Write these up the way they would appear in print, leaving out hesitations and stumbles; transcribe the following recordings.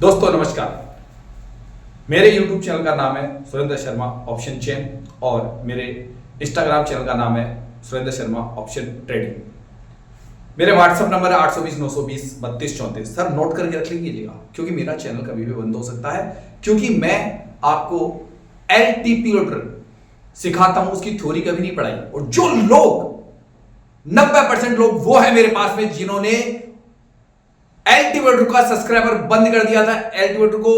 दोस्तों नमस्कार। मेरे YouTube चैनल का नाम है सुरेंद्र शर्मा ऑप्शन चेन और मेरे Instagram चैनल का नाम है सुरेंद्र शर्मा ऑप्शन ट्रेडिंग। मेरे व्हाट्सएप नंबर है 820 920 32 34। सर नोट करके रख लीजिएगा क्योंकि मेरा चैनल कभी भी बंद हो सकता है, क्योंकि मैं आपको LTP लोडर सिखाता हूं, उसकी थ्योरी कभी नहीं पढ़ाई। और जो लोग 90% लोग वो है मेरे पास में जिन्होंने एल्टीवेटर का सब्सक्राइबर बंद कर दिया था, एल्टीवेटर को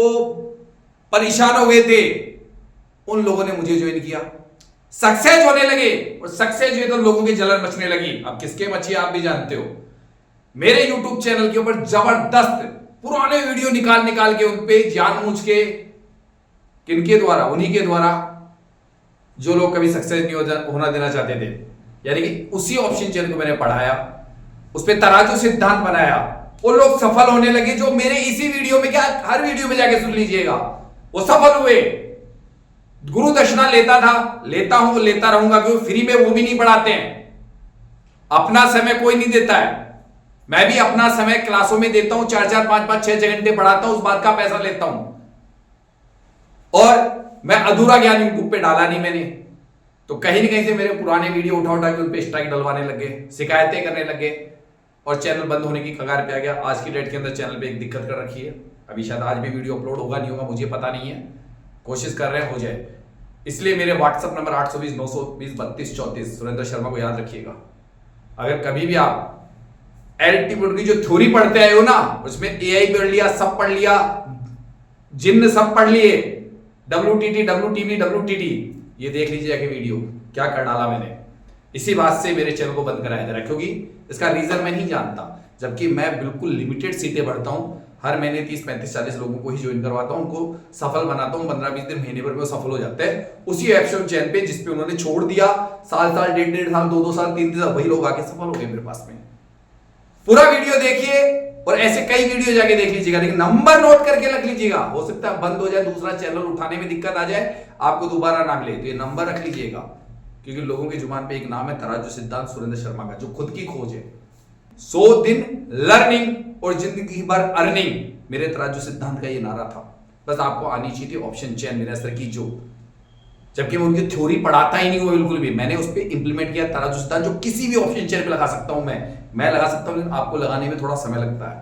परेशान हो गए थे, उन लोगों ने मुझे ज्वाइन किया, सक्सेस होने लगे। और सक्सेस हुए तो लोगों की जलन मचने लगी। अब किसके मची आप भी जानते हो। मेरे YouTube चैनल के ऊपर जबरदस्त पुराने वीडियो निकाल निकाल के उन पे जानबूझ के, किनके द्वारा, उन्हीं के द्वारा जो लोग कभी सक्सेस नहीं होना देना चाहते थे, यानी कि उसी ऑप्शन चैनल को मैंने पढ़ाया, उस पर तराजू सिद्धांत बनाया, वो लोग सफल होने लगे। जो मेरे इसी वीडियो में, क्या हर वीडियो में जाके सुन लीजिएगा, वो सफल हुए। गुरु दक्षिणा लेता था, लेता हूं, लेता रहूंगा, क्योंकि फ्री में वो भी नहीं पढ़ाते हैं। अपना समय कोई नहीं देता है। मैं भी अपना समय क्लासों में देता हूं, 4-4 5-5 6-6 घंटे पढ़ाता हूं, उस बात का पैसा लेता हूं। और मैं अधूरा ज्ञान यूट्यूब पे डाला नहीं मैंने, तो कहीं ना कहीं से मेरे पुराने वीडियो उठा उठा के उन पे स्ट्राइक डलवाने लग गए, शिकायतें करने लग गए और चैनल बंद होने की कगार पे आ गया। आज की डेट के अंदर चैनल पे एक दिक्कत कर रखी है। अभी शायद आज भी वीडियो अपलोड होगा नहीं होगा मुझे पता नहीं है, कोशिश कर रहे हैं हो जाए। इसलिए मेरे व्हाट्सएप नंबर 820 920 32 34 सुरेंद्र शर्मा को याद रखिएगा। अगर कभी भी आप एल्टीट्यूड की जो थ्योरी पढ़ते आए हो ना, उसमें AI पढ़ लिया, सब पढ़ लिया, जिन्न सब पढ़ लिए, WTT WTV WTT, ये देख लीजिए कि वीडियो क्या कर डाला मैंने। इसी बात से मेरे चैनल को बंद कराया जा रहा है, क्योंकि इसका रीजन मैं नहीं जानता, जबकि मैं बिल्कुल लिमिटेड सीटें भरता हूं। हर महीने 30 35 40 लोगों को ही ज्वाइन करवाता हूं, उनको सफल बनाता हूं। 15-20 दिन, महीने भर में सफल हो जाते हैं उसी ऑप्शन चैन पे जिसपे उन्होंने छोड़ दिया। साल साल, 1.5 साल, 2 साल, 3 साल, वही लोग आके सफल हो गए मेरे पास में। पूरा वीडियो देखिए और ऐसे कई वीडियो जाके देख लीजिएगा, लेकिन नंबर नोट करके रख लीजिएगा। हो सकता है बंद हो जाए, दूसरा चैनल उठाने में दिक्कत आ जाए, आपको दोबारा ना मिले, तो ये नंबर रख लीजिएगा। क्योंकि लोगों की जुबान पे एक नाम है तराजू सिद्धांत सुरेंद्र शर्मा का, जो खुद की खोज है। 100 दिन लर्निंग और जिंदगी भर अर्निंग, मेरे तराजू सिद्धांत का ये नारा था। बस आपको आनी चाहिए थी ऑप्शन चेन मेरे असर की, जो जबकि मैं उनकी थ्योरी पढ़ाता ही नहीं हूं बिल्कुल भी। मैंने उस पर इंप्लीमेंट किया तराजू सिद्धांत, जो किसी भी ऑप्शन चेन पे लगा सकता हूं मैं लगा सकता हूं, लेकिन आपको लगाने में थोड़ा समय लगता है।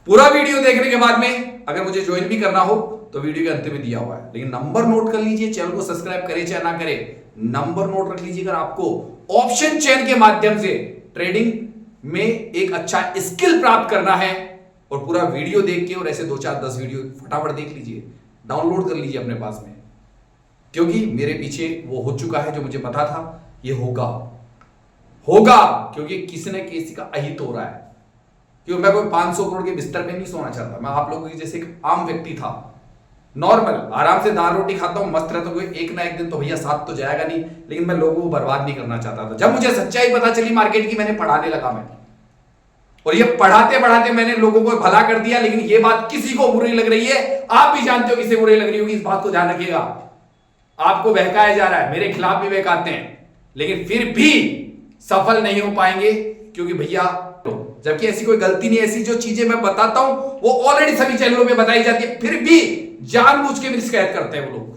पूरा वीडियो देखने के बाद में अगर मुझे ज्वाइन भी करना हो तो वीडियो के अंत में दिया हुआ है, लेकिन नंबर नोट कर लीजिए। चैनल को सब्सक्राइब करे चाहे ना करे, नंबर नोट रख लीजिए। अगर आपको ऑप्शन चेन के माध्यम से ट्रेडिंग में एक अच्छा स्किल प्राप्त करना है, और पूरा वीडियो देख के, और ऐसे 2-4-10 वीडियो फटाफट देख लीजिए, डाउनलोड कर लीजिए अपने पास में, क्योंकि मेरे पीछे वो हो चुका है जो मुझे पता था ये होगा, क्योंकि किसी न किसी का अहित हो रहा है। क्योंकि मैं कोई 500 करोड़ के बिस्तर पे नहीं सोना चाहता। मैं आप लोगों की जैसे एक आम व्यक्ति था, नॉर्मल, आराम से दाल रोटी खाता हूं, मस्त रहता हूं। एक ना एक दिन तो भैया साथ तो जाएगा नहीं, लेकिन मैं लोगों को बर्बाद नहीं करना चाहता था। जब मुझे सच्चाई पता चली मार्केट की, मैंने पढ़ाने लगा मैं, और ये पढ़ाते पढ़ाते मैंने लोगों को भला कर दिया। लेकिन ये बात किसी को बुरी लग रही है, आप भी जानते हो किसे बुरी लग रही होगी, इस बात को ध्यान रखिएगा। आपको बहकाया जा रहा है, मेरे खिलाफ भी बहकाते हैं, लेकिन फिर भी सफल नहीं हो पाएंगे, क्योंकि भैया, जबकि ऐसी कोई गलती नहीं, ऐसी जो चीजें मैं बताता हूं वो ऑलरेडी सभी चैनलों पे बताई जाती है, फिर भी जानबूझ के मेरी शिकायत करते हैं वो लोग,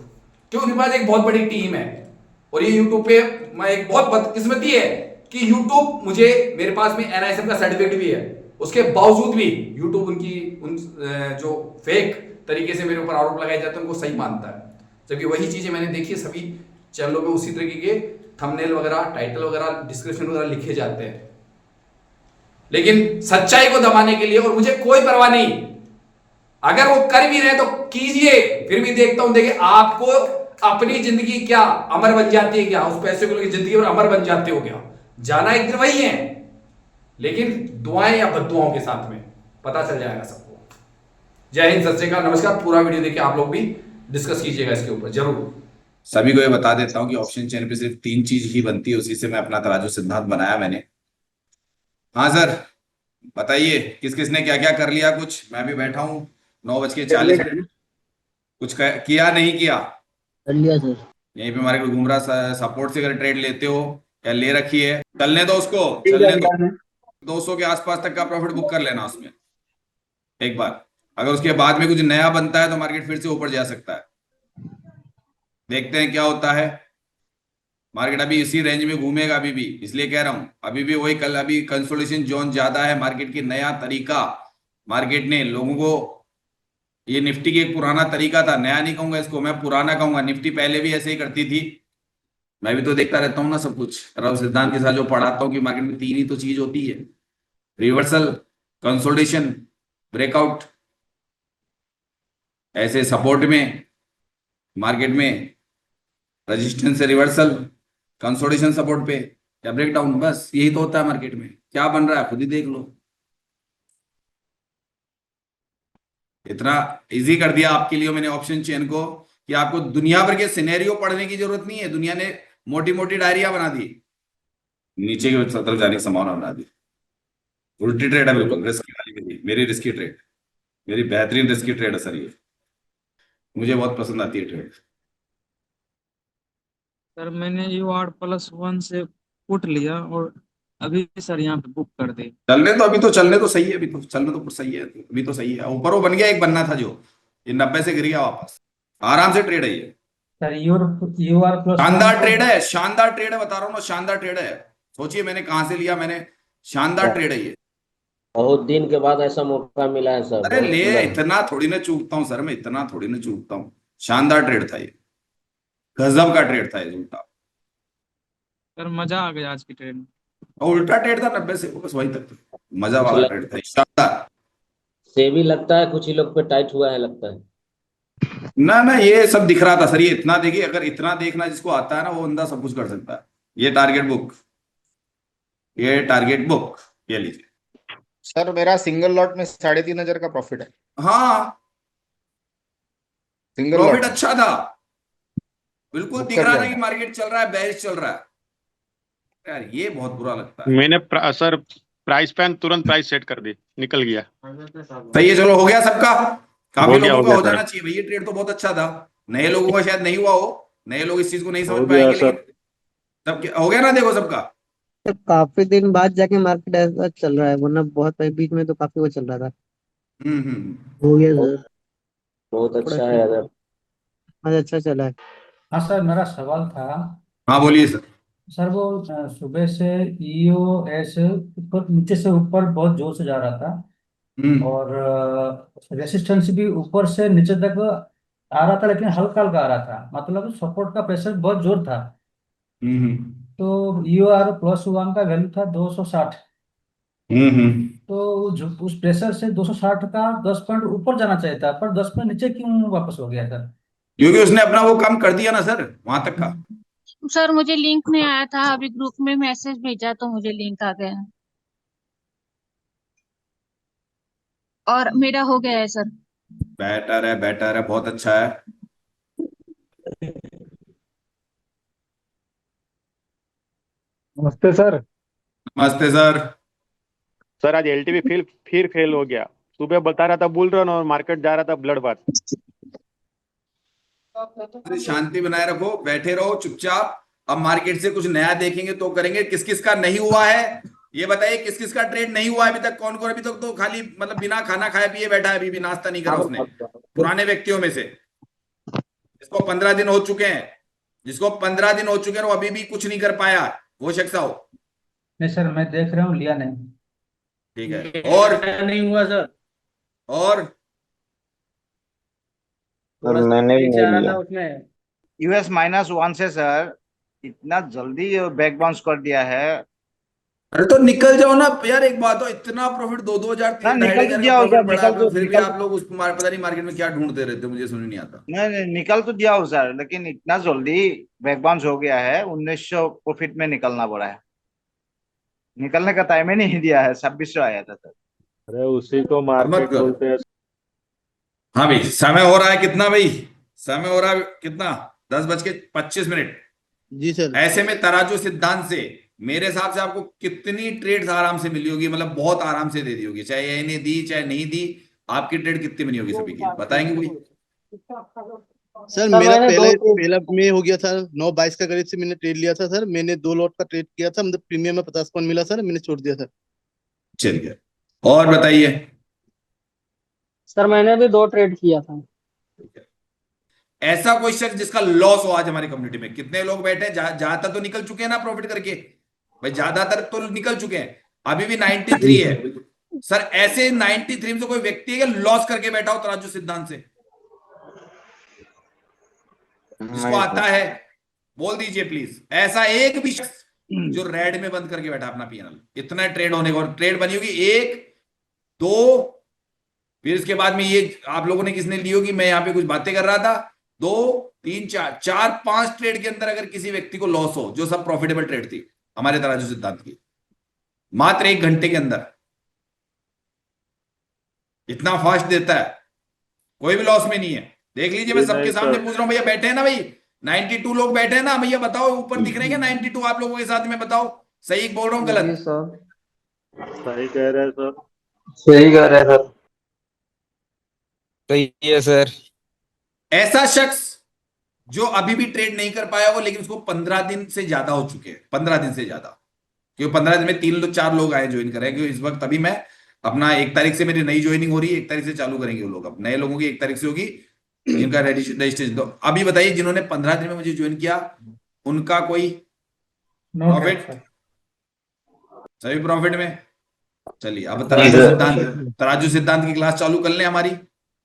क्योंकि उनके पास एक बहुत बड़ी टीम है। और ये यूट्यूब पे मैं एक बहुत बदकिस्मती है कि यूट्यूब मुझे, मेरे पास में NISM का सर्टिफिकेट भी है, उसके बावजूद भी यूट्यूब उन जो फेक तरीके से मेरे ऊपर आरोप लगाए जाते हैं उनको सही मानता है। जबकि वही चीजें मैंने देखी है सभी चैनलों पे, उसी तरीके के थंबनेल वगैरह, टाइटल वगैरह, डिस्क्रिप्शन वगैरह लिखे जाते हैं, लेकिन सच्चाई को दबाने के लिए। और मुझे कोई परवाह नहीं, अगर वो कर भी रहे तो कीजिए, फिर भी देखता हूं। देखिए, आपको अपनी जिंदगी क्या अमर बन जाती है क्या, उस पैसे को लेकर जिंदगी और अमर बन जाते हो क्या, जाना एक दिन वही है, लेकिन दुआएं या बद्दुआओं के साथ में पता चल जाएगा सबको। जय हिंद, सत श्री अकाल, नमस्कार। पूरा वीडियो देखिए, आप लोग भी डिस्कस कीजिएगा इसके ऊपर जरूर। सभी को ये बता देता हूं कि ऑप्शन चेन पे सिर्फ 3 चीज ही बनती है, उसी से मैं अपना तराजू सिद्धांत बनाया मैंने। हाँ सर, बताइए किस किसने क्या क्या कर लिया। कुछ मैं भी बैठा हूँ 9:40, कुछ किया नहीं किया, कर लिया सर। यहीं पे मार्केट घूम रहा। सपोर्ट से अगर ट्रेड लेते हो या ले रखी है, चलने दो उसको, ठीक चलने है दो। यार। 200 के आसपास तक का प्रॉफिट बुक कर लेना उसमें एक बार। अगर उसके बाद में कुछ नया बनता है तो मार्केट फिर से ऊपर जा सकता है। देखते हैं क्या होता है। मार्केट अभी इसी रेंज में घूमेगा अभी भी, इसलिए कह रहा हूं अभी भी वही कल, अभी कंसोलिडेशन जोन ज्यादा है मार्केट की। नया तरीका मार्केट ने लोगों को, ये निफ्टी की एक पुराना तरीका था, नया नहीं कहूंगा इसको, मैं पुराना कहूंगा। निफ्टी पहले भी ऐसे ही करती थी। मैं भी तो देखता रहता हूँ ना सब कुछ, राव सिद्धांत के साथ जो पढ़ाता हूँ कि मार्केट में तीन ही तो चीज होती है, रिवर्सल, कंसोलिडेशन, ब्रेकआउट। ऐसे सपोर्ट में मार्केट में रेजिस्टेंस से रिवर्सल, कंसोलिडेशन सपोर्ट पे, या ब्रेकडाउन, बस यही तो होता है मार्केट में। क्या बन रहा है खुद ही देख लो। इतना इजी कर दिया आपके लिए मैंने ऑप्शन चेन को कि आपको दुनिया भर के सिनेरियो पढ़ने की जरूरत नहीं है। दुनिया ने मोटी मोटी डायरिया बना दी, नीचे की तरफ जाने की संभावना बना दी। उल्टी ट्रेड है बिल्कुल, रिस्की वाली मेरी रिस्की ट्रेड, मेरी बेहतरीन रिस्की ट्रेड है सर ये, मुझे बहुत पसंद आती है ट्रेड। सर मैंने UR+1 से पुट लिया और अभी सर यहाँ पे बुक कर दी। चलने तो अभी तो चलने तो सही है, अभी तो चलने तो सही है, अभी तो सही है। ऊपर वो बन गया, एक बनना था जो ये 90 से गिर गया वापस। आराम से ट्रेड है ये, सर UR+1 शानदार ट्रेड है, शानदार ट्रेड है, बता रहा हूँ ना, शानदार ट्रेड है। सोचिए मैंने कहां से लिया, मैंने शानदार ट्रेड है ये। बहुत दिन के बाद ऐसा मौका मिला है सर, अरे बहुत ले, सुंदर। इतना थोड़ी ना चूकता हूँ सर मैं, इतना थोड़ी ना चूकता हूँ। शानदार ट्रेड था ये, गजब का ट्रेड था ये उल्टा। सर मजा आ गया आज की ट्रेड में। और उल्टा ट्रेड था 90 से, बस वही तक था। मजा कुछ वाला ट्रेड था शानदार। से भी लगता है कुछ ही लोग पे टाइट हुआ है लगता है। ना ना, ये सब दिख रहा था सर, ये इतना देखिए, अगर इतना देखना जिसको आता है ना वो बंदा सब कुछ कर सकता है। ये टारगेट बुक, ये टारगेट बुक, ये लीजिए। सर मेरा सिंगल लॉट में 3,500 का प्रॉफिट है। हाँ, सिंगल प्रॉफिट लॉट अच्छा था, बिल्कुल बुक दिख कर रहा दिया था कि था। मार्केट चल रहा है, बेरिश चल रहा है। यार ये बहुत बुरा लगता है। मैंने सर प्राइस पैन तुरंत प्राइस सेट कर दी, निकल गया। सही है, चलो हो गया सबका। काफी हो गया लोगों हो का गया हो सर। जाना चाहिए भाई, ये ट्रेड तो बहुत अच्छा था। नए लोगों का शायद नहीं हुआ हो, नए लोग इस चीज को नहीं हो समझ गया पाएंगे, सर। लेकिन सब हो गया ना, देखो सबका। तो काफी दिन बाद जाके मार्केट ऐसा चल रहा है, वरना बहुत बीच में तो काफी वो चल रहा था। हम्म। हो गया बहुत सर, बहुत थोड़ा अच्छा है अगर। आज अच्छा चला है। हाँ सर, मेरा सवाल था हाँ बोलिए सर। सर, वो सुबह से EOS ऊपर नीचे से ऊपर बहुत जोर से जा रहा था हम्म और रेसिस्टेंस भी ऊपर से नीचे तक आ रहा था, लेकिन हल्का हल्का आ रहा था, मतलब सपोर्ट का प्रेशर बहुत जोर था। हम्म तो UR+1 का वैल्यू था 260। हम्म। तो उस प्रेशर से 260 का 10 पॉइंट ऊपर जाना चाहिए था, पर 10 पॉइंट नीचे क्यों वापस हो गया सर? क्योंकि उसने अपना वो काम कर दिया ना सर, वहां तक का। सर मुझे लिंक नहीं आया था, अभी ग्रुप में मैसेज भेजा तो मुझे लिंक आ गया और मेरा हो गया है सर। बेटर है, बेटर है, बहुत अच्छा है। नमस्ते सर। नमस्ते सर। सर आज एलटीवी फिर फेल हो गया। सुबह बता रहा था बुल रन और मार्केट जा रहा था ब्लड बाथ। शांति बनाए रखो, बैठे रहो चुपचाप। अब मार्केट से कुछ नया देखेंगे तो करेंगे। किस किस का नहीं हुआ है ये बताइए, किस किस का ट्रेड नहीं हुआ है अभी तक? कौन कौन अभी तक तो खाली मतलब बिना खाना खाए पिए बैठा है, अभी भी नाश्ता नहीं करा उसने? पुराने व्यक्तियों में से जिसको 15 दिन हो चुके हैं, जिसको 15 दिन हो चुके हैं, वो अभी भी कुछ नहीं कर पाया, वो शख्स आओ। नहीं सर, मैं देख रहा हूँ, लिया नहीं। ठीक है, और नहीं हुआ सर। और मैंने भी नहीं लिया। US-1 से सर इतना जल्दी बैक बाउंस कर दिया है अरे तो निकल जाओ ना यार, एक बात हो, इतना प्रॉफिट 2,000 ना। 3,500 निकल तो का दिया हो प्रॉफिट सर, बढ़ा है, फिर भी निकल आप लोग उस पता नहीं मार्केट में क्या ढूंढते रहते हो, मुझे समझ नहीं आता। नहीं नहीं, निकल तो दिया हो सर, लेकिन इतना जल्दी बैक बाउंस हो गया है। 1,900 प्रॉफिट में निकलना पड़ा है। निकलने का टाइम ही नहीं दिया है, 2,600 आया था सर। अरे उसी को अब मत मार्केट करो। बोलते हैं। हाँ भाई, समय हो रहा है कितना भाई? समय हो रहा है कितना? 10:25। जी सर। ऐसे में तराजू सिद्धांत से मेरे हिसाब से आपको कितनी ट्रेड्स आराम से मिली होगी, मतलब बहुत आराम से दे दी होगी, चाहे इन्हें दी चाहे नहीं दी। आपकी ट्रेड कितनी बनी होगी सभी की, बताएंगे कोई? सर सर मेरा मैंने पहले दो पहला में हो गया था, 9:22 का करीब से मैंने ट्रेड लिया था सर। मैंने 2 लॉट का ट्रेड किया था, मतलब प्रीमियम में 50 पॉइंट मिला सर, मैंने छोड़ दिया था। चलिए और बताइए। सर मैंने भी 2 ट्रेड किया था। ऐसा कोई शख्स जिसका लॉस हो आज हमारी कम्युनिटी में? कितने लोग बैठे हैं? ज्यादातर तो निकल चुके हैं ना प्रॉफिट करके भाई, ज्यादातर तो निकल चुके हैं, अभी भी 93 है। सर ऐसे 93 में से कोई व्यक्ति है लॉस करके बैठा हो तराजू सिद्धांत से? जिसको आता है बोल दीजिए प्लीज, ऐसा एक भी शख्स जो रेड में बंद करके बैठा अपना पीएनएल। इतना ट्रेड होने को, ट्रेड बनी होगी 1 2, फिर इसके बाद में ये आप लोगों ने किसने ली होगी, मैं यहां पे कुछ बातें कर रहा था, 2 3 4 5 ट्रेड के अंदर अगर किसी व्यक्ति को लॉस हो, जो सब प्रॉफिटेबल ट्रेड थी हमारे तराजू सिद्धांत की, मात्र 1 घंटे के अंदर इतना फास्ट देता है, कोई भी लॉस में नहीं है। देख लीजिए, मैं सबके सामने पूछ रहा हूं, भैया बैठे हैं ना भाई, 92 लोग बैठे हैं ना भैया, बताओ ऊपर दिख रहे हैं क्या 92 आप लोगों के साथ में? बताओ सही बोल रहा हूं गलत? सही कह रहे हैं सर। सही कह रहे हैं सर। सही है सर। ऐसा शख्स जो अभी भी ट्रेड नहीं कर पाया हो, लेकिन उसको 15 दिन से ज्यादा हो चुके हैं, 15 दिन से ज्यादा, क्योंकि 15 दिन में 4 लोग आए ज्वाइन करें, क्योंकि इस वक्त अभी मैं अपना 1 तारीख से मेरी नई ज्वाइनिंग हो रही है, 1 तारीख से चालू करेंगे वो लोग, अब नए लोगों की 1 तारीख से होगी जिनका रजिस्ट्रेशन। तो अभी बताइए जिन्होंने 15 दिन में मुझे ज्वाइन किया उनका कोई प्रॉफिट? सभी प्रॉफिट में। चलिए अब तराजू सिद्धांत की क्लास चालू कर लें हमारी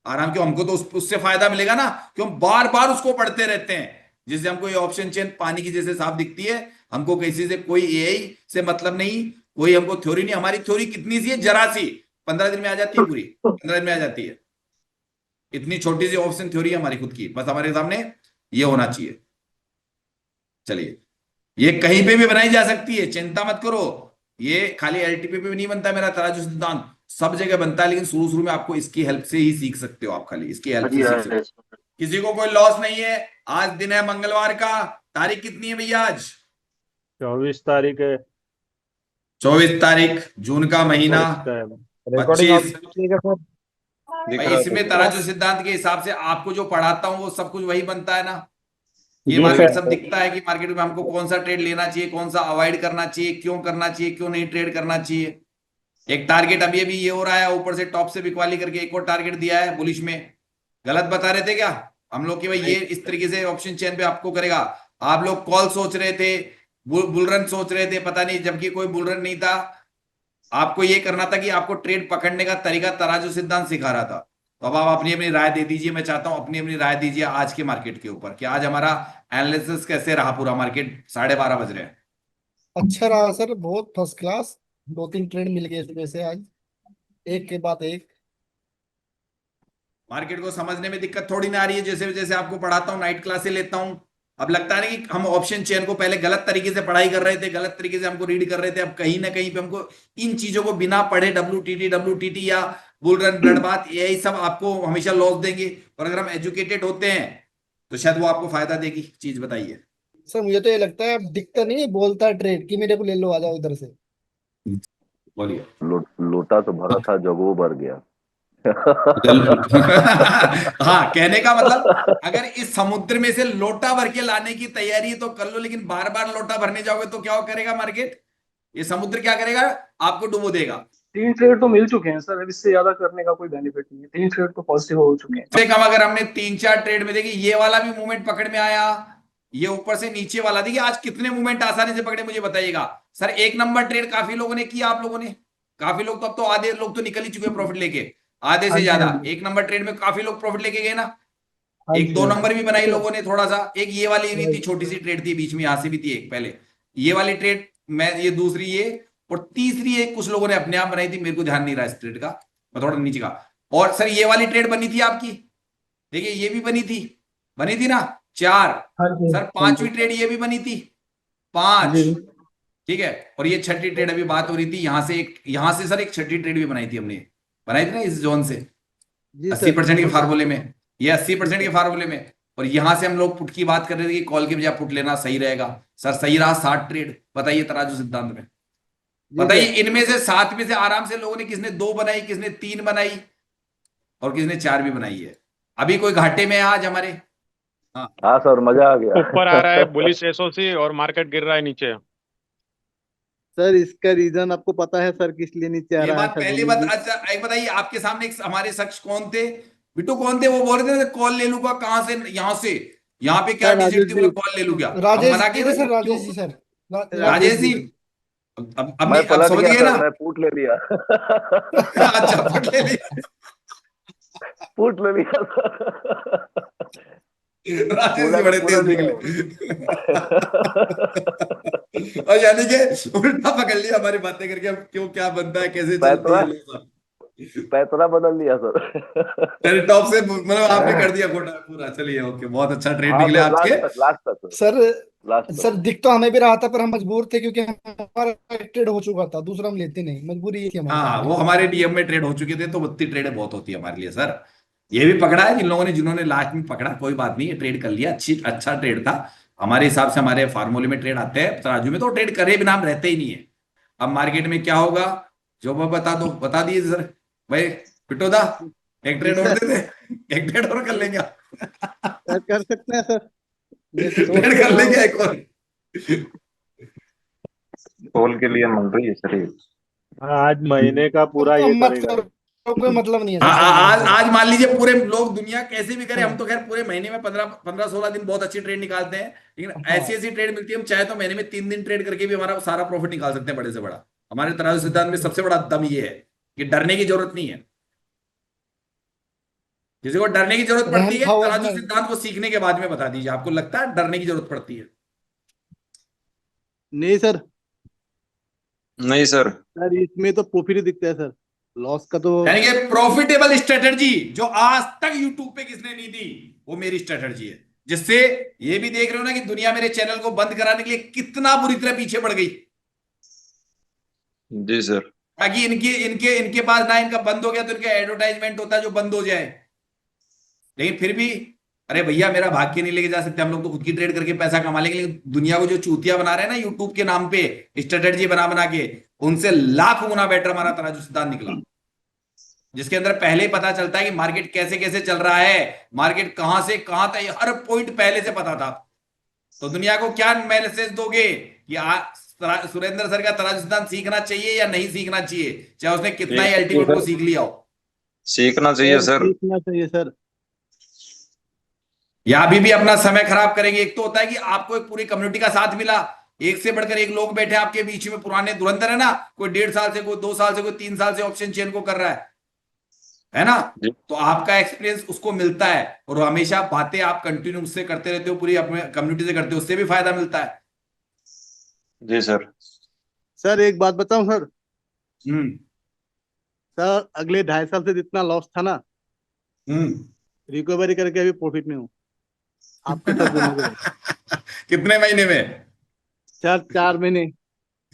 आराम, क्यों हमको तो उससे फायदा मिलेगा ना, क्यों बार बार उसको पढ़ते रहते हैं, जिससे हमको ये ऑप्शन चेन पानी की जैसे साफ दिखती है। हमको किसी से कोई एआई से मतलब नहीं, कोई हमको थ्योरी नहीं, हमारी थ्योरी कितनी सी है, जरा सी, 15 दिन में आ जाती है, पूरी 15 दिन में आ जाती है। इतनी छोटी सी ऑप्शन थ्योरी है हमारी खुद की, बस हमारे सामने ये होना चाहिए। चलिए, ये कहीं पे भी बनाई जा सकती है, चिंता मत करो, ये खाली एलटीपी पे भी नहीं बनता मेरा तराजू सिद्धांत, सब जगह बनता है, लेकिन शुरू में आपको इसकी हेल्प से ही सीख सकते हो, आप खाली इसकी हेल्प से सीख सकते हो। किसी को कोई लॉस नहीं है। आज दिन है मंगलवार का, तारीख कितनी है भैया आज? 24 तारीख है। 24 तारीख जून का महीना 25। भाई इसमें तराजू सिद्धांत के हिसाब से आपको जो पढ़ाता हूं वो सब कुछ वही बनता है ना, ये मार्केट सब दिखता है कि मार्केट में हमको कौन सा ट्रेड लेना चाहिए, कौन सा अवॉइड करना चाहिए, क्यों करना चाहिए, क्यों नहीं ट्रेड करना चाहिए। एक टारगेट अभी अभी ये हो रहा है, ऊपर से टॉप से बिकवाली करके एक और टारगेट दिया है बुलिश में, गलत बता रहे थे क्या हम लोग कि भाई ये इस तरीके से ऑप्शन चेन पे आपको करेगा। आप लोग कॉल सोच रहे थे, बुलरन सोच रहे थे, पता नहीं, जबकि कोई बुलरन नहीं था। आपको ये करना था कि आपको ट्रेड पकड़ने का तरीका तराजू सिद्धांत सिखा रहा था। तो अब आप अपनी अपनी राय दे दीजिए, मैं चाहता हूं अपनी अपनी राय दीजिए आज के मार्केट के ऊपर कि आज हमारा एनालिसिस कैसे रहा, पूरा मार्केट 12:30 बज रहे हैं। अच्छा रहा सर, बहुत फर्स्ट क्लास। 2-3 ट्रेड मिल गए इसमें से आज, एक के बाद एक। मार्केट को समझने में दिक्कत थोड़ी ना आ रही है, जैसे जैसे आपको पढ़ाता हूँ, नाइट क्लासे लेता हूं, अब लगता है ना कि हम ऑप्शन चेन को पहले गलत तरीके से पढ़ाई कर रहे थे, गलत तरीके से हमको रीड कर रहे थे, अब कहीं ना कहीं पे हमको इन चीजों को बिना पढ़े WTT या बुल रन ब्लड बात यही सब आपको हमेशा लॉस देंगे, और अगर हम एजुकेटेड होते हैं तो शायद वो आपको फायदा देगी। चीज बताइए सर मुझे तो ये लगता है अब दिखता नहीं है, बोलता है ट्रेड कि मेरे को ले लो, आ जाओ इधर से। बोलिए। लोटा तो भरा था, जब वो भर गया। हाँ, कहने का मतलब अगर इस समुद्र में से लोटा भर के लाने की तैयारी तो कर लो, लेकिन बार बार लोटा भरने जाओगे तो क्या करेगा मार्केट, ये समुद्र क्या करेगा, आपको डुबो देगा। 3 ट्रेड तो मिल चुके हैं सर, अब इससे ज्यादा करने का कोई बेनिफिट नहीं है। 3 ट्रेड तो पॉजिटिव हो चुके हैं। से कम अगर हमने 3-4 ट्रेड में देखी, ये वाला भी मूवमेंट पकड़ में आया, ये ऊपर से नीचे वाला, देखिए आज कितने मूवमेंट आसानी से पकड़े मुझे बताइएगा। सर 1 नंबर ट्रेड काफी लोगों ने किया, आप लोगों ने, काफी लोग तो अब तो आधे लोग तो निकल ही चुके हैं प्रॉफिट लेके, आधे से ज्यादा। 1 नंबर ट्रेड में काफी लोग प्रॉफिट लेके गए ना। 1-2 नंबर भी बनाई लोगों ने थोड़ा सा, एक ये वाली भी थी, छोटी सी ट्रेड थी बीच में, यहां से भी थी एक पहले ये वाली ट्रेड, मैं ये दूसरी ये, और तीसरी एक कुछ लोगों ने अपने आप बनाई थी, मेरे को ध्यान नहीं रहा इस ट्रेड का, मैं थोड़ा नीचे का। और सर ये वाली ट्रेड बनी थी आपकी, देखिए ये भी बनी थी ना 4। सर 5वीं ट्रेड ये भी बनी थी 5, ठीक है। और ये 6ठी ट्रेड अभी बात हो रही थी, यहां से सर एक 6ठी ट्रेड भी बनाई थी हमने, बनाई थी ना इस जोन से 80% के फार्मूले में, ये 80% के फार्मूले में। और यहां से हम लोग पुट की बात कर रहे थे कि कॉल के बजाय पुट लेना सही रहेगा। सर सही रहा 60 ट्रेड, बताइए तराजू सिद्धांत में, बताइए इनमें से 7 में से आराम से लोगों ने, किसने 2 बनाई, किसने 3 बनाई, और किसने 4 भी बनाई है। अभी कोई घाटे में है आज हमारे? हाँ सर, मजा आ गया। ऊपर आ रहा है बुलिश एसओसी और मार्केट गिर रहा है नीचे। सर इसका रीजन आपको पता है सर, किस लिए नीचे आ ये रहा है बात सर? पहली बात। अच्छा एक बताइए, आपके सामने एक हमारे शख्स कौन थे? बिट्टू कौन थे? वो बोल रहे थे कॉल ले लूंगा कहाँ से, यहाँ से, यहाँ पे क्या सर डिजिट राजेश थी, जी, बोले कॉल ले लूं क्या? हम राजेश मना जी किए थे सर, थे क्यों? राजेश जी सर, राजेश जी, अब मैं नहीं, अब पलट समझ गया गए ना? सर, मैं पूट ले लिया। अच्छा पट ले लिया। पूट ले लिया सर। राजेश पूरा जी का बड़े पूरा तेज लिया निकले। और यानी कि उल्टा पकड़ लिया हमारी बातें करके, अब क्यों क्या बनता है, कैसे चलती है पैतरा लोग। पैतरा बदल लिया सर। तेरे टॉप से मतलब आपने कर दिया खोटा पूरा। चलिए ओके, बहुत अच्छा ट्रेड हाँ निकले सर, आज के। लास्ट तक सर, सर लास्ट सर तक। दिख तो हमें भी रहा था, पर हम मजबूर थे क्योंकि हमारा ट्रेड हो चुका था, दूसरा हम लेते नहीं, मजबूरी ये थी हमारी हाँ, वो करने हमारे डीएम में ट्रेड हो चुके थे, तो उतनी ट्रेड बहुत होती है हमारे लिए सर। ये भी पकड़ा है जिन लोगों ने, जिन्होंने लास्ट में पकड़ा, कोई बात नहीं, ट्रेड कर लिया, अच्छा ट्रेड था हमारे हिसाब से। हमारे फार्मूले में ट्रेड आते हैं, तराजू में तो ट्रेड करे बिना हम रहते ही नहीं है। अब मार्केट में क्या होगा जो मैं बता दो, बता दिए सर भाई। पिटोदा एक जी ट्रेड और सर, दे दे, एक ट्रेड और कर लेंगे। सर कर सकते हैं सर, मैं सोच ट्रेड तो कर रहा लेंगे हूँ। एक और। कॉल के लिए मांग रही है सर ये। आज महीने का पूरा तो ये मत करेगा। करो, कोई मतलब नहीं है सर, सही आज बात आज मान लीजिए पूरे लोग दुनिया कैसे भी करे, है। हम तो खैर पूरे महीने में 15-16 दिन बहुत अच्छी ट्रेड निकालते हैं, लेकिन हाँ ऐसी ऐसी ट्रेड मिलती है हम चाहे तो महीने में 3 दिन ट्रेड करके भी हमारा सारा प्रॉफिट निकाल सकते हैं बड़े से बड़ा। हमारे तराजू सिद्धांत में सबसे बड़ा दम ये है कि डरने की जरूरत नहीं है। किसी को डरने की जरूरत पड़ती रहन है खाओ तराजू अपना। सिद्धांत को सीखने के बाद में बता दीजिए, आपको लगता है डरने की जरूरत पड़ती है? नहीं सर, नहीं सर। सर इसमें तो प्रॉफिट ही दिखता है सर, लॉस का तो। यानी कि प्रॉफिटेबल स्ट्रेटजी जो आज तक यूट्यूब पे किसने नहीं दी, वो मेरी स्ट्रेटजी है। जिससे ये भी देख रहे हो ना कि दुनिया मेरे चैनल को बंद कराने के लिए कितना बुरी तरह पीछे पड़ गई, जी सर। ताकि इनके इनके इनके पास ना, इनका बंद हो गया तो इनका एडवर्टाइजमेंट होता है जो बंद हो जाए। लेकिन फिर भी अरे भैया मेरा भाग्य नहीं लेके जा सकते, हम लोग तो खुद की ट्रेड करके पैसा कमा लेंगे। लेकिन दुनिया को जो चूतिया बना रहे हैं ना यूट्यूब के नाम पे स्ट्रेटजी बना बना के, उनसे लाख गुना बेटर हमारा तराजू सिद्धांत निकला, जिसके अंदर पहले ही पता चलता है कि मार्केट कैसे कैसे चल रहा है, मार्केट कहां से कहां तक, हर पॉइंट पहले से पता था। तो दुनिया को क्या मैसेज दोगे कि सुरेंद्र सर का तराजू सिद्धांत सीखना चाहिए या नहीं सीखना चाहिए, चाहे उसने कितना ही अल्टीमेट को सीख लिया हो? सीखना चाहिए सर। सीखना चाहिए सर। या अभी भी अपना समय खराब करेंगे? एक तो होता है कि आपको एक पूरी कम्युनिटी का साथ मिला, एक से बढ़कर एक लोग बैठे आपके बीच में, पुराने धुरंधर है ना, कोई 1.5 साल से, कोई 2 साल से, कोई 3 साल से ऑप्शन चेन को कर रहा है ना? तो आपका एक्सपीरियंस उसको मिलता है, और हमेशा बातें आप कंटिन्यू उससे करते रहते हो, पूरी अपने कम्युनिटी से करते हो, उससे भी फायदा मिलता है। जी सर। सर एक बात बताऊं सर, हम्म सर अगले 2.5 साल से जितना लॉस था ना, रिकवरी करके अभी प्रॉफिट में हूँ आपके साथ जुड़ने के बाद। कितने महीने में? 4 महीने,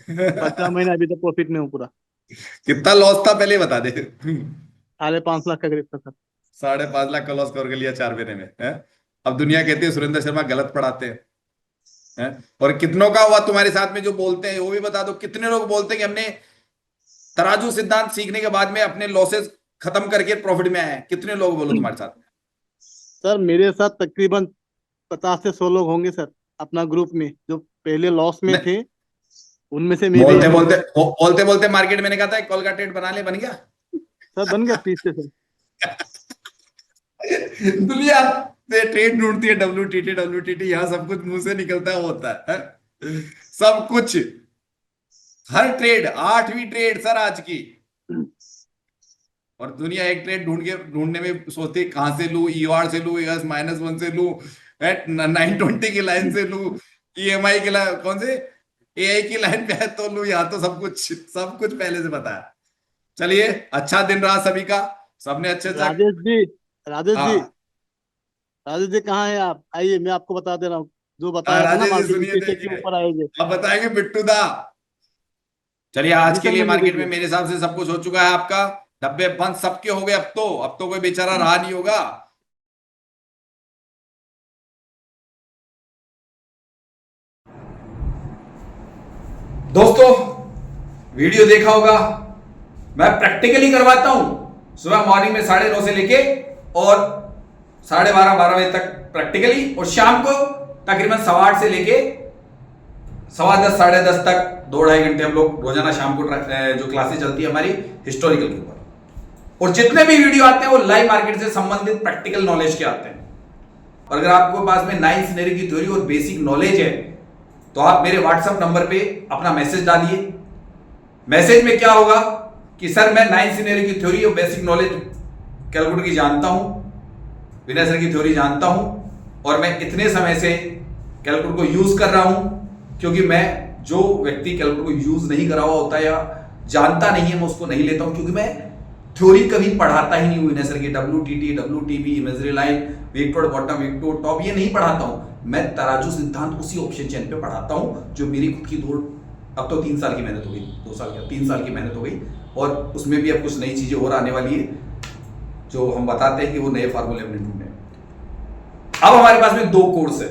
15 महीने अभी तो प्रॉफिट में हूँ पूरा। कितना लॉस था पहले बता दे। 5.5 लाख का करीब था सर। 5.5 लाख का लॉस कर लिया 4 महीने में है? अब दुनिया कहती है सुरेंद्र शर्मा गलत पढ़ाते हैं। और कितनों का हुआ तुम्हारे साथ में जो बोलते हैं, वो भी बता दो। कितने लोग बोलते हैं कि हमने तराजू सिद्धांत सीखने के बाद में अपने लॉसेस खत्म करके प्रॉफिट में आए हैं? कितने लोग बोलो तुम्हारे साथ में? सर मेरे साथ तकरीबन 50 से 100 लोग होंगे सर, अपना ग्रुप में, जो पहले लॉस में थे, उनमें से मैं भी बोलते बोलते मार्केट मैंने कहा था कॉल का ट्रेड बना ले, बन गया सर, बन गया 30 से सर। दुनिया से ट्रेड ढूंढती है, WTT यहाँ सब कुछ मुंह से निकलता है, वो होता है सब कुछ। हर ट्रेड 8वीं ट्रेड सर आज की, और दुनिया एक ट्रेड ढूंढने में सोचती है कहां से लू, EOR से लू, -1 से लू, 920 की लाइन से लू, EMI की लाइन, कौन से AI की लाइन पे है तो लू। यहाँ तो सब कुछ पहले से पता है। चलिए, अच्छा दिन रहा सभी का, सबने अच्छे से। राजेश जी कहाँ हैं आप? आइए, मैं आपको बता दे रहा हूँ जो बताया था ना, मार्केट नीचे के ऊपर आएंगे। अब बताएंगे बिट्टू दा। चलिए, आज के लिए मार्केट में मेरे हिसाब से सब कुछ हो चुका है। आपका डब्बे बंद सबके हो गए, अब तो कोई बेचारा रहा नहीं होगा। दोस्तों, वीडियो देखा होगा, मैं प्रैक्टिकली करवाता हूं सुबह मॉर्निंग में 9:30 से लेके और 12:30 बजे तक प्रैक्टिकली, और शाम को तकरीबन 8:15 से लेके 10:15 10:30 तक 2-2.5 घंटे हम लोग रोजाना शाम को जो क्लासेस चलती है हमारी हिस्टोरिकल के ऊपर, और जितने भी वीडियो आते हैं वो लाइव मार्केट से संबंधित प्रैक्टिकल नॉलेज के आते हैं। और अगर आपके पास में 9 सिनेरियो की थ्योरी और बेसिक नॉलेज है तो आप मेरे व्हाट्सएप नंबर पे अपना मैसेज डालिए। मैसेज में क्या होगा कि सर मैं 9 सिनेरियो की थ्योरी और बेसिक नॉलेज कैलकुलेटर की जानता हूं, विनय सर की थ्योरी जानता हूं, और मैं इतने समय से कैलकुलेटर को यूज कर रहा हूं, क्योंकि मैं जो व्यक्ति कैलकुलेटर को यूज नहीं करा हुआ होता या जानता नहीं है मैं उसको नहीं लेता हूं, क्योंकि मैं थ्योरी कभी पढ़ाता ही नहीं हूं विनय सर की। WTT, WTB, imagery line, wick to bottom, wick to top, ये नहीं पढ़ाता हूं। मैं तराजू सिद्धांत उसी ऑप्शन चेन पे पढ़ाता हूं जो मेरी खुद की अब तो 3 साल की मेहनत हो गई, 2 साल क्या 3 साल की मेहनत हो गई, और उसमें भी अब कुछ नई चीजें और आने वाली है जो हम बताते हैं कि वो नए फार्मूले हमने ढूंढे। अब हमारे पास में 2 कोर्स है।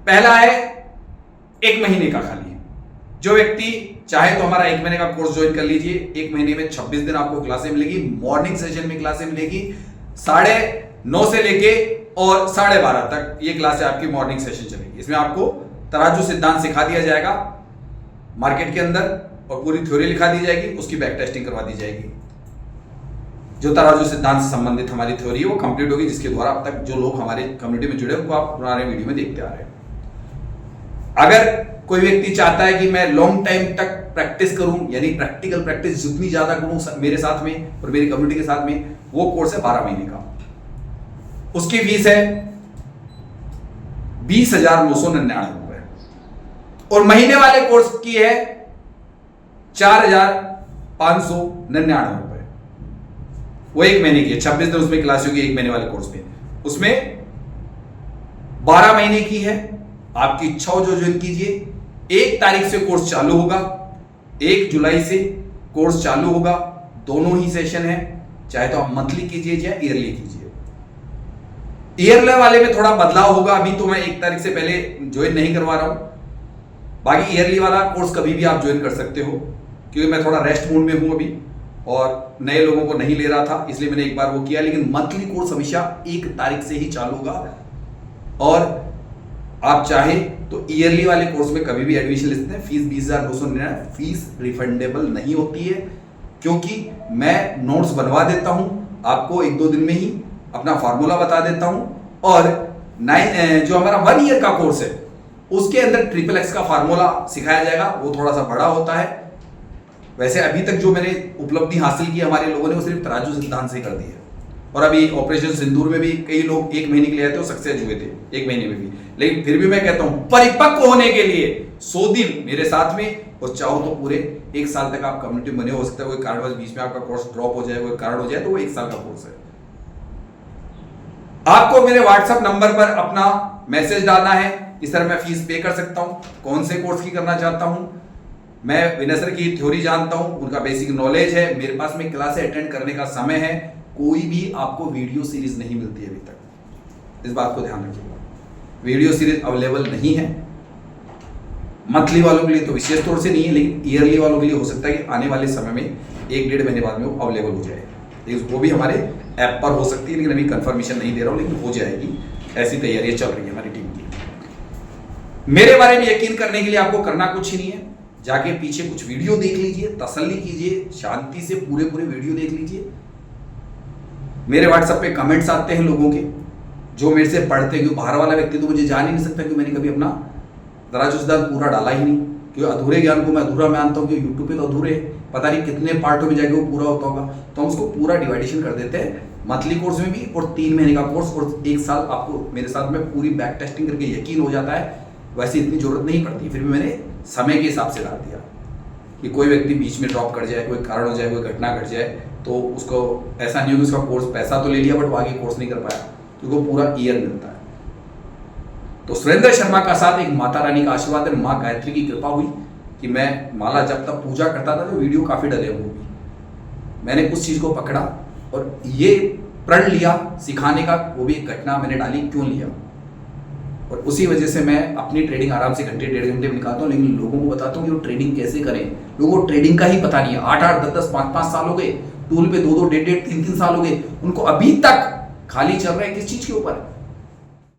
पहला है 1 महीने का खाली है। जो व्यक्ति चाहे तो हमारा 1 महीने का कोर्स ज्वाइन कर लीजिए। 1 महीने में 26 दिन आपको क्लासें मिलेगी। मॉर्निंग सेशन में क्लासें मिलेगी 9:30 से लेके और 12:30 तक ये क्लासें आपकी मॉर्निंग सेशन चलेगी। इसमें आपको तराजू सिद्धांत सिखा दिया जाएगा मार्केट के अंदर, और पूरी थ्योरी लिखा दी जाएगी, उसकी बैक टेस्टिंग करवा दी जाएगी। जो तराजू सिद्धांत से संबंधित हमारी थ्योरी है वो कंप्लीट होगी, जिसके द्वारा अब तक जो लोग हमारे कम्युनिटी में जुड़े उनको आप पुराने वीडियो में देखते आ रहे हैं। अगर कोई व्यक्ति चाहता है कि मैं लॉन्ग टाइम तक प्रैक्टिस करूं, यानी प्रैक्टिकल प्रैक्टिस जितनी ज्यादा करूं मेरे साथ में और मेरी कम्युनिटी के साथ में, वो कोर्स है 12 महीने का। उसकी फीस है 20,999 रुपए, और महीने वाले कोर्स की है 4,599 रुपए। वो 1 महीने की है, 26 दिन उसमें क्लास होगी 1 महीने वाले कोर्स में। उसमें 12 महीने की है, आपकी इच्छा हो जो ज्वाइन कीजिए। 1 तारीख से कोर्स चालू होगा, 1 जुलाई से कोर्स चालू होगा। दोनों ही सेशन है, चाहे तो आप मंथली कीजिए या ईयरली कीजिए। ईयरली वाले में थोड़ा बदलाव होगा, अभी तो मैं 1 तारीख से पहले ज्वाइन नहीं करवा रहा हूं। बाकी ईयरली वाला कोर्स कभी भी आप ज्वाइन कर सकते हो, क्योंकि मैं थोड़ा रेस्ट मूड में हूं अभी और नए लोगों को नहीं ले रहा था, इसलिए मैंने एक बार वो किया। लेकिन मंथली कोर्स हमेशा 1 तारीख से ही चालू होगा, और आप चाहे तो ईयरली वाले कोर्स में कभी भी एडमिशन ले सकते हैं। फीस 20,999, फीस रिफंडेबल नहीं होती है, क्योंकि मैं नोट्स बनवा देता हूं आपको 1-2 दिन में ही, अपना फार्मूला बता देता हूं, और जो हमारा 1 ईयर का कोर्स है उसके अंदर XXX का फार्मूला सिखाया जाएगा। वो थोड़ा सा बड़ा होता है। वैसे अभी तक जो मैंने उपलब्धि हासिल की हमारे लोगों ने वो सिर्फ तराजू सिद्धांत से कर दी है, और अभी ऑपरेशन सिंदूर में भी कई लोग 1 महीने के लिए आए थे, सक्सेस हुए थे 1 महीने में भी। लेकिन फिर भी मैं कहता हूं परिपक्व होने के लिए 100 दिन मेरे साथ में, और चाहो तो पूरे 1 साल तक आप कम्युनिटी बने हो सकता है। कोई कारणवश बीच में आपका कोर्स ड्रॉप हो जाए, कोई कारण हो जाए, तो वो 1 साल का कोर्स है। आपको मेरे व्हाट्सएप नंबर पर अपना मैसेज डालना है कि सर मैं फीस पे कर सकता हूं, कौन से कोर्स की करना चाहता हूं, मैं विनय सर की थ्योरी जानता हूं, उनका बेसिक नॉलेज है, मेरे पास में क्लास अटेंड करने का समय है। कोई भी आपको वीडियो सीरीज नहीं मिलती है अभी तक, इस बात को ध्यान रखिएगा। वीडियो सीरीज अवेलेबल नहीं है। मंथली वालों के लिए तो विशेष तौर से नहीं है, लेकिन ईयरली वालों के लिए हो सकता है कि आने वाले समय में 1-1.5 महीने बाद में वो अवेलेबल हो जाए। लेकिन वो भी हमारे ऐप पर हो सकती है, लेकिन अभी कंफर्मेशन नहीं दे रहा हूं, लेकिन हो जाएगी। ऐसी तैयारियां चल रही है हमारी टीम की। मेरे बारे में यकीन करने के लिए आपको करना कुछ ही नहीं है, जाके पीछे कुछ वीडियो देख लीजिए, तसल्ली कीजिए, शांति से पूरे वीडियो देख लीजिए। मेरे व्हाट्सएप पे कमेंट्स आते हैं लोगों के जो मेरे से पढ़ते हैं, क्योंकि बाहर वाला व्यक्ति तो मुझे जान ही नहीं सकता कि मैंने कभी अपना तराजू सिद्धांत पूरा डाला ही नहीं, क्योंकि अधूरे ज्ञान को मैं अधूरा मानता हूँ। क्योंकि यूट्यूब पे तो अधूरे पता नहीं कितने पार्टों में जाके वो पूरा होता होगा, तो हम उसको पूरा डिवाइडेशन कर देते हैं मंथली कोर्स में भी, और 3 महीने का कोर्स और 1 साल आपको मेरे साथ में पूरी बैक टेस्टिंग करके यकीन हो जाता है। वैसे इतनी जरूरत नहीं पड़ती, फिर भी मैंने समय के हिसाब से डाल दिया कि कोई व्यक्ति बीच में ड्रॉप कर जाए, कोई कारण हो जाए, कोई घटना घट जाए, तो उसको ऐसा नहीं हो कि उसका कोर्स पैसा तो ले लिया बट वो आगे कोर्स नहीं कर पाया, तो वो पूरा ईयर मिलता है। तो सुरेंद्र शर्मा का साथ एक माता रानी का आशीर्वाद है, माँ गायत्री की कृपा हुई कि मैं माला जब तक पूजा करता था तो वीडियो काफी डले हुए भी, मैंने उस चीज को पकड़ा और ये प्रण लिया सिखाने का। वो भी एक घटना मैंने डाली, क्यों लिया, और उसी वजह से मैं अपनी ट्रेडिंग आराम से 1-1.5 घंटे में निकालता हूँ। लेकिन लोगों को बताता हूँ कि वो ट्रेडिंग कैसे करें। लोगों को ट्रेडिंग का ही पता नहीं है। 8-8, 10-10, 5-5 साल हो गए, टूल पे 2-2, 1.5-1.5, 3-3 साल हो गए, उनको अभी तक खाली चल रहा है किस चीज के ऊपर,